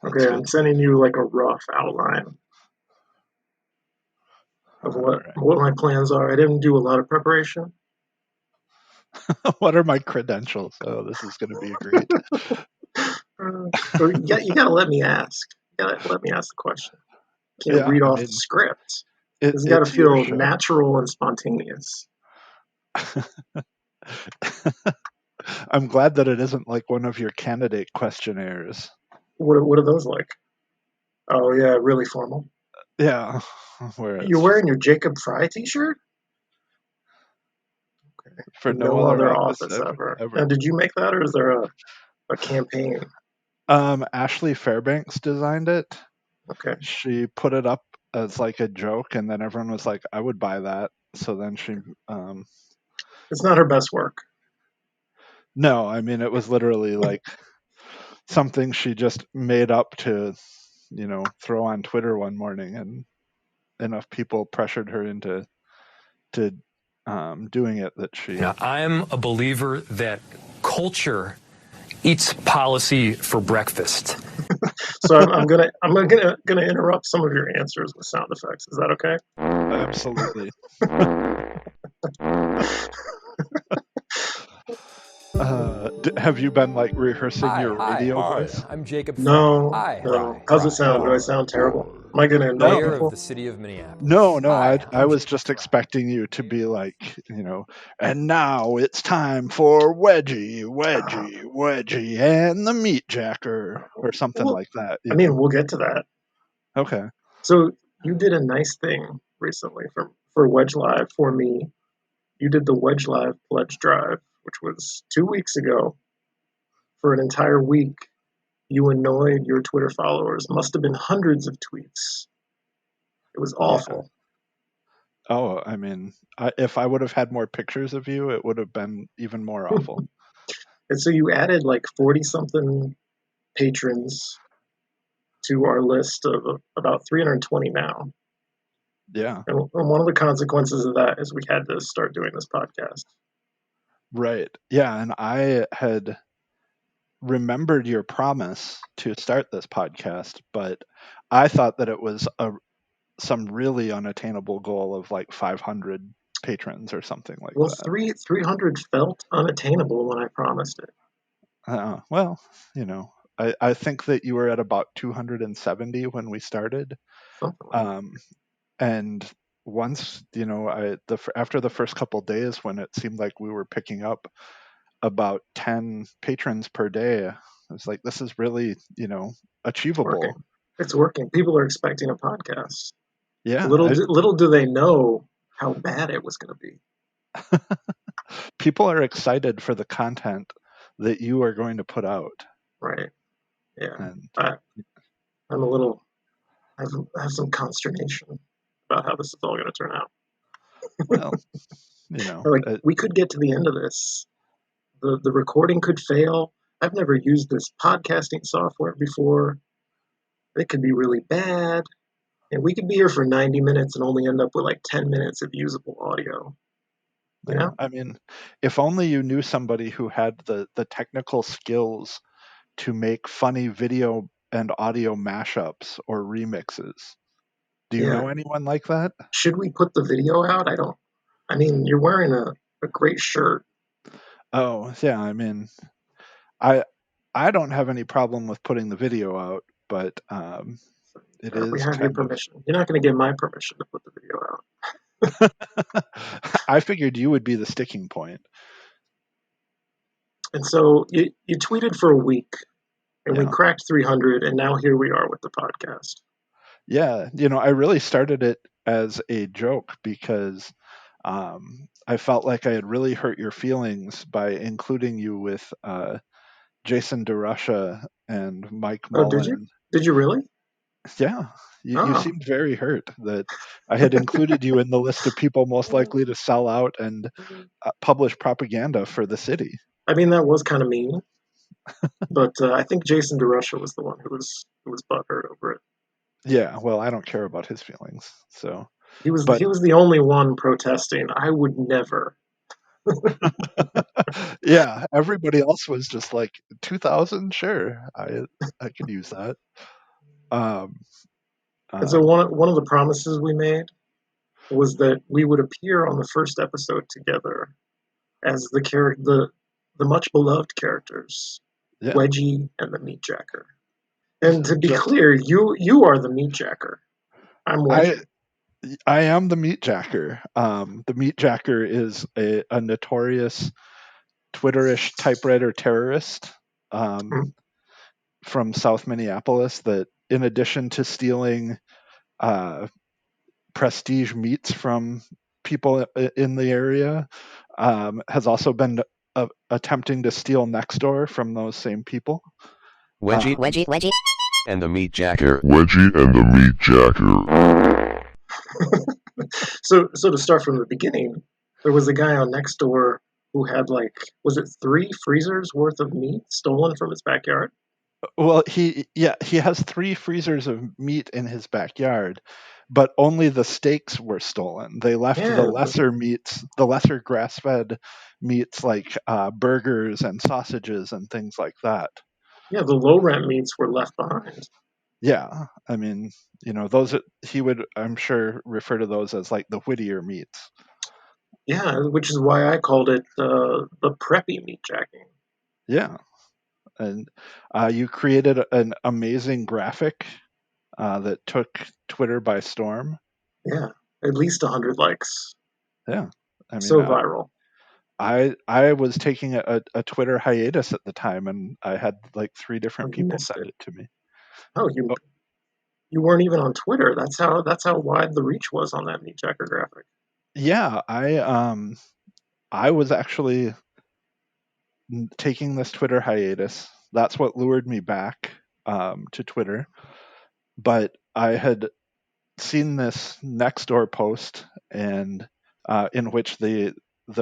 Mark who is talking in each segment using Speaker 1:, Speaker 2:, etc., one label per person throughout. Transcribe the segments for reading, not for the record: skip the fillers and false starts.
Speaker 1: That's
Speaker 2: Okay, I'm
Speaker 1: good.
Speaker 2: sending you like a rough outline of
Speaker 1: All
Speaker 2: what my plans are. I didn't do a lot of preparation.
Speaker 1: right. What are my credentials? Oh, this is going to be great.
Speaker 2: Or you gotta let me ask. You gotta let me ask the question. Can't
Speaker 1: Yeah,
Speaker 2: read
Speaker 1: I
Speaker 2: off the
Speaker 1: mean,
Speaker 2: script. It's got to
Speaker 1: it's your
Speaker 2: feel
Speaker 1: show.
Speaker 2: natural and spontaneous.
Speaker 1: I'm glad that it isn't like one of your candidate questionnaires.
Speaker 2: What are those like? Oh yeah, really formal.
Speaker 1: Yeah, where
Speaker 2: You're
Speaker 1: it's
Speaker 2: wearing your Jacob Fry T-shirt. Okay.
Speaker 1: for no
Speaker 2: No
Speaker 1: other
Speaker 2: other
Speaker 1: office
Speaker 2: office ever. Now,
Speaker 1: ever.
Speaker 2: did you make that, or is there a campaign?
Speaker 1: Ashley Fairbanks designed it.
Speaker 2: Okay,
Speaker 1: She put it up as like a joke, and then everyone was like, "I would buy that." So then she,
Speaker 2: it's not her best work.
Speaker 1: no, I mean, it was literally like something she just made up to, throw on Twitter one morning, and enough people pressured her into to doing it that she.
Speaker 3: Now, I'm a believer that culture eats policy for breakfast.
Speaker 2: So I'm gonna interrupt some of your answers with sound effects. Is that okay?
Speaker 1: Absolutely. Have you been like rehearsing your radio voice?
Speaker 3: I'm Jacob Fry.
Speaker 2: No, no. How's it sound? Do I
Speaker 1: Oh,
Speaker 2: sound terrible? Am I gonna annoy
Speaker 1: no,
Speaker 3: Mayor of
Speaker 2: people?
Speaker 3: the city of Minneapolis.
Speaker 1: no, no. I was just expecting you to be like, and now it's time for
Speaker 2: Uh,
Speaker 1: Wedgie, and the Meat Jacker, or something
Speaker 2: well,
Speaker 1: like that.
Speaker 2: I mean, we'll get to that.
Speaker 1: Okay.
Speaker 2: So you did a nice thing recently for Wedge Live for me. You did the Wedge Live pledge drive, which was 2 weeks ago. For an entire week, you annoyed your Twitter followers. Must have been hundreds of tweets. It was
Speaker 1: Yeah.
Speaker 2: awful.
Speaker 1: Oh, I mean, if I would have had more pictures of you, it would have been even more awful.
Speaker 2: And so you added like 40 something patrons to our list of about 320 now.
Speaker 1: Yeah.
Speaker 2: And one of the consequences of that is we had to start doing this podcast.
Speaker 1: Right. Yeah. And I had remembered your promise to start this podcast, but I thought that it was some really unattainable goal of like 500 patrons or something like
Speaker 2: Well,
Speaker 1: that.
Speaker 2: 300 felt unattainable when I promised it.
Speaker 1: Well, I think that you were at about 270 when we started.
Speaker 2: Something like that.
Speaker 1: Um, and once, after the first couple days when it seemed like we were picking up about 10 patrons per day, I was like, this is really,
Speaker 2: It's working.
Speaker 1: achievable.
Speaker 2: It's working. People are expecting a podcast.
Speaker 1: Yeah.
Speaker 2: Little do they know how bad it was going to be.
Speaker 1: People are excited for the content that you are going to put out.
Speaker 2: Right. Yeah.
Speaker 1: And
Speaker 2: I, I'm a little, I have some consternation about how this is all going to turn out.
Speaker 1: well,
Speaker 2: Like, we could get to the end of this. The recording could fail. I've never used this podcasting software before. It could be really bad. And we could be here for 90 minutes and only end up with like 10 minutes of usable audio. You
Speaker 1: yeah,
Speaker 2: know?
Speaker 1: I mean, if only you knew somebody who had the technical skills to make funny video and audio mashups or remixes. Do you
Speaker 2: Yeah.
Speaker 1: know anyone like that?
Speaker 2: Should we put the video out? I mean, you're wearing a great shirt.
Speaker 1: Oh, yeah, I mean, I I don't have any problem with putting the video out, but it
Speaker 2: We
Speaker 1: is
Speaker 2: have your
Speaker 1: kind of.
Speaker 2: permission. You're not going to get my permission to put the video out.
Speaker 1: I figured you would be the sticking point.
Speaker 2: And so you tweeted for a week and we
Speaker 1: Yeah.
Speaker 2: cracked 300 and now here we are with the podcast.
Speaker 1: Yeah, I really started it as a joke because I felt like I had really hurt your feelings by including you with Jason DeRusha and Mike
Speaker 2: Oh, did you?
Speaker 1: Mullen.
Speaker 2: Did you really?
Speaker 1: Yeah, you
Speaker 2: Oh,
Speaker 1: seemed very hurt that I had included you in the list of people most likely to sell out and publish propaganda for the city.
Speaker 2: I mean that was kind of mean, but I think Jason DeRusha was the one who was butthurt over it.
Speaker 1: Yeah, well, I don't care about his feelings. So,
Speaker 2: He
Speaker 1: but
Speaker 2: was the only one protesting. I would never.
Speaker 1: Yeah, everybody else was just like 2,000. Sure, I could use that. Um,
Speaker 2: And so
Speaker 1: um,
Speaker 2: one of the promises we made was that we would appear on the first episode together as the much beloved characters,
Speaker 1: yeah,
Speaker 2: Wedgie and the Meat Jacker. And to be
Speaker 1: just
Speaker 2: clear, you are the Meat Jacker. I'm
Speaker 1: I
Speaker 2: Wedgie.
Speaker 1: I am the meat jacker. The meat jacker is a notorious Twitterish typewriter terrorist um,
Speaker 2: Mm,
Speaker 1: from South Minneapolis that, in addition to stealing uh, prestige meats from people in the area, has also been attempting to steal next door from those same people.
Speaker 4: Wedgie
Speaker 1: Um,
Speaker 4: and the Meat Jacker. Wedgie and the Meat Jacker.
Speaker 2: So to start from the beginning, there was a guy on Nextdoor who had like was it 3 freezers worth of meat stolen from his backyard?
Speaker 1: well, he has 3 freezers of meat in his backyard, but only the steaks were stolen. They left the
Speaker 2: Yeah,
Speaker 1: lesser meats, the lesser grass-fed meats like burgers and sausages and things like that.
Speaker 2: yeah, the low rent meats were left behind.
Speaker 1: Yeah, I mean, he would, I'm sure, refer to those as like the Whittier meats.
Speaker 2: Yeah, which is why I called it the preppy meat jacking.
Speaker 1: Yeah, and you created an amazing graphic that took Twitter by storm.
Speaker 2: Yeah, at least 100 likes.
Speaker 1: Yeah, I mean,
Speaker 2: So viral.
Speaker 1: I was taking a Twitter hiatus at the time, and I had like 3 different
Speaker 2: Oh, you
Speaker 1: people
Speaker 2: missed
Speaker 1: send
Speaker 2: it.
Speaker 1: it to me.
Speaker 2: Oh, you
Speaker 1: Oh,
Speaker 2: you weren't even on Twitter. That's how wide the reach was on that meat jacker graphic.
Speaker 1: yeah, I was actually taking this Twitter hiatus. That's what lured me back to Twitter. But I had seen this Nextdoor post, and in which the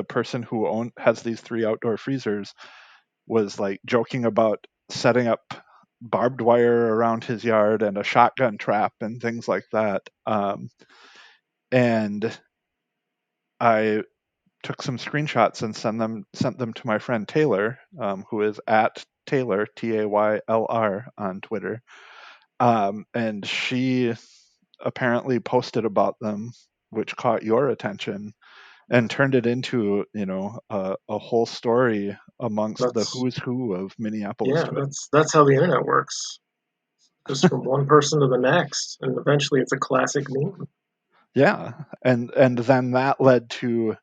Speaker 1: person who has these 3 outdoor freezers was like joking about setting up barbed wire around his yard and a shotgun trap and things like that. And I took some screenshots and sent them to my friend Taylor, who is at Taylor Taylr on Twitter, and she apparently posted about them, which caught your attention and turned it into a whole story amongst the
Speaker 2: That's
Speaker 1: who's who of Minneapolis
Speaker 2: yeah,
Speaker 1: Twitter.
Speaker 2: that's how the internet works. Just from one person to the next, and eventually it's a classic meme.
Speaker 1: Yeah, and then that led to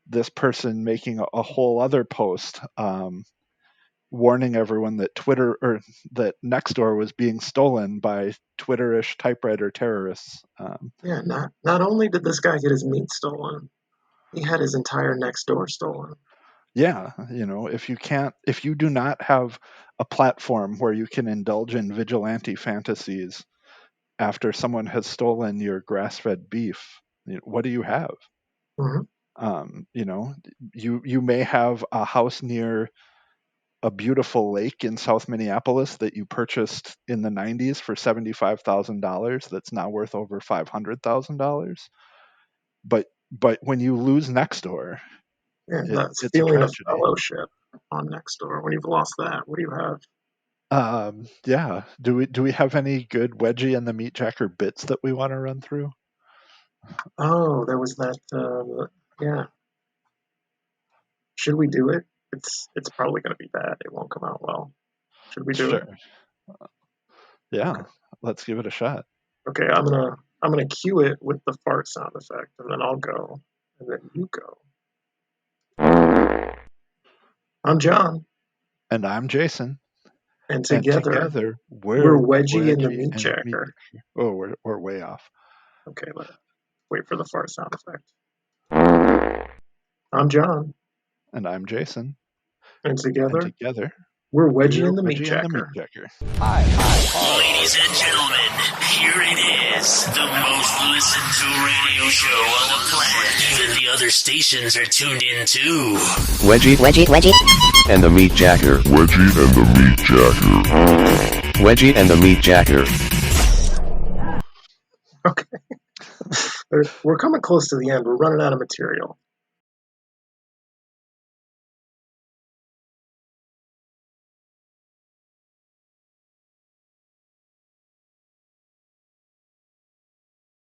Speaker 1: this person making a whole other post, warning everyone that Twitter or that Nextdoor was being stolen by Twitterish typewriter terrorists.
Speaker 2: Yeah, not only did this guy get his meat stolen, he had his entire next door stolen.
Speaker 1: Yeah, if you do not have a platform where you can indulge in vigilante fantasies after someone has stolen your grass-fed beef, what do you have?
Speaker 2: Hmm.
Speaker 1: You know, you may have a house near a beautiful lake in South Minneapolis that you purchased in the 90s for $75,000 that's now worth over $500,000. But when you lose next door,
Speaker 2: Yeah, that's
Speaker 1: it's a
Speaker 2: feeling of
Speaker 1: tragedy.
Speaker 2: fellowship on Nextdoor. When you've lost that, what do you have?
Speaker 1: Yeah. Do we have any good Wedgie and the Meat Jacker bits that we want to run through?
Speaker 2: Oh, there was that. Yeah, should we do it? It's probably going to be bad. It won't come out well. Should we do it?
Speaker 1: Sure. Yeah.
Speaker 2: Okay.
Speaker 1: Let's give it a shot.
Speaker 2: Okay, I'm gonna cue it with the fart sound effect, and then I'll go, and then you go. I'm John,
Speaker 1: And I'm Jason.
Speaker 2: and
Speaker 1: And
Speaker 2: together
Speaker 1: together
Speaker 2: we're
Speaker 1: we're
Speaker 2: Wedgie and the
Speaker 1: Wedgie
Speaker 2: Meat
Speaker 1: and the Meat
Speaker 2: Jacker.
Speaker 1: Jacker. Oh, we're way off.
Speaker 2: Okay, let's wait for the fart sound effect. I'm John,
Speaker 1: And I'm Jason.
Speaker 2: and
Speaker 1: And
Speaker 2: together
Speaker 1: together
Speaker 2: we're Wedgie
Speaker 1: we're
Speaker 2: and the Meat
Speaker 1: Wedgie and the Meat
Speaker 2: Jacker.
Speaker 1: Jacker.
Speaker 5: Ladies and gentlemen, here it is, the most listened to radio show on the planet. Even the other stations are tuned in too.
Speaker 4: Wedgie and the Meat Jacker.
Speaker 6: Wedgie and the Meat Jacker.
Speaker 4: Wedgie and the Meat Jacker.
Speaker 2: Okay, we're coming close to the end. We're running out of material.